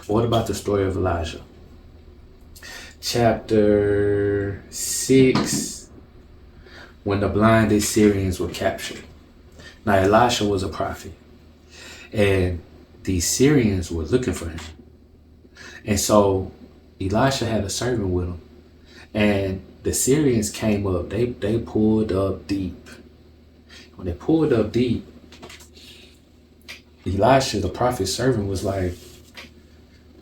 What about the story of Elijah? Chapter 6, when the blinded Syrians were captured. Now, Elisha was a prophet, and these Syrians were looking for him. And so Elisha had a servant with him, and the Syrians came up. They pulled up deep. When they pulled up deep, Elisha, the prophet's servant, was like,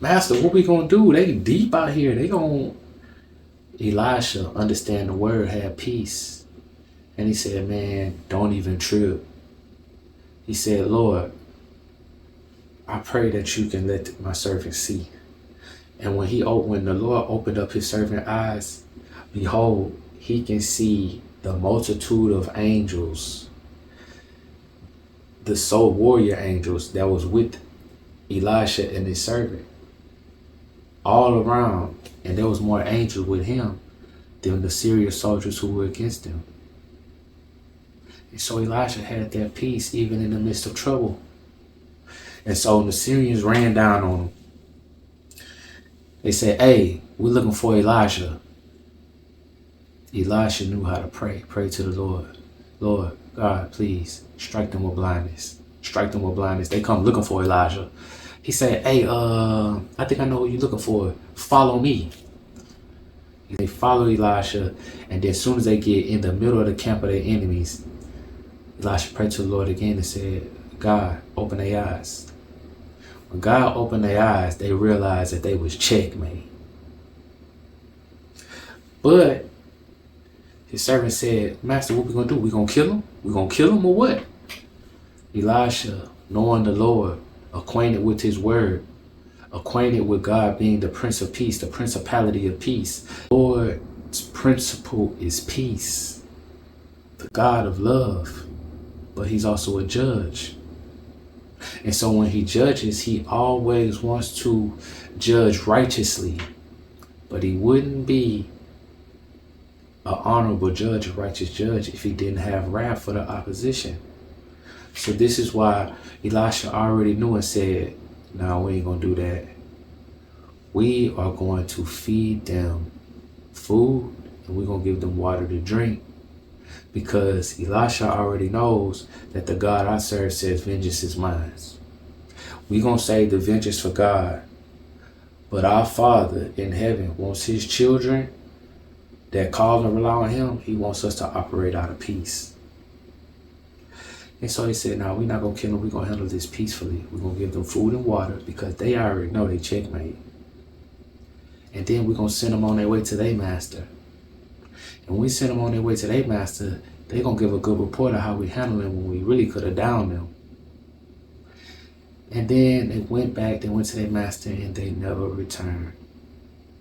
Master, what we gonna do? They deep out here. Elisha, understand the word, had peace. And he said, man, don't even trip. He said, Lord, I pray that you can let my servant see. And when the Lord opened up his servant's eyes, behold, he can see the multitude of angels, the soul warrior angels that was with Elisha and his servant, all around. And there was more angels with him than the Syrian soldiers who were against him. And so Elisha had that peace even in the midst of trouble. And so the Syrians ran down on him. They said, hey, we're looking for Elijah. Elisha knew how to pray. Pray to the Lord. Lord, God, please strike them with blindness. Strike them with blindness. They come looking for Elijah. He said, hey, I think I know who you're looking for. Follow me. They follow Elisha, and then as soon as they get in the middle of the camp of their enemies, Elisha prayed to the Lord again and said, God, open their eyes. When God opened their eyes, they realized that they was checkmate. But his servant said, Master, what we gonna do? We gonna kill him? We gonna kill him or what? Elisha, knowing the Lord, acquainted with his word, acquainted with God being the Prince of Peace, the principality of peace. Lord's principle is peace, the God of love, but he's also a judge. And so when he judges, he always wants to judge righteously, but he wouldn't be an honorable judge, a righteous judge, if he didn't have wrath for the opposition. So this is why Elisha already knew and said, no, we ain't gonna do that. We are going to feed them food, and we're gonna give them water to drink. Because Elisha already knows that the God I serve says, vengeance is mine. We're going to save the vengeance for God. But our Father in heaven wants his children that call and rely on him. He wants us to operate out of peace. And so he said, no, we're not going to kill them. We're going to handle this peacefully. We're going to give them food and water because they already know they checkmate. And then we're going to send them on their way to their master. And when we send them on their way to their master, they're going to give a good report of how we handled them when we really could have downed them. And then they went back, they went to their master, and they never returned.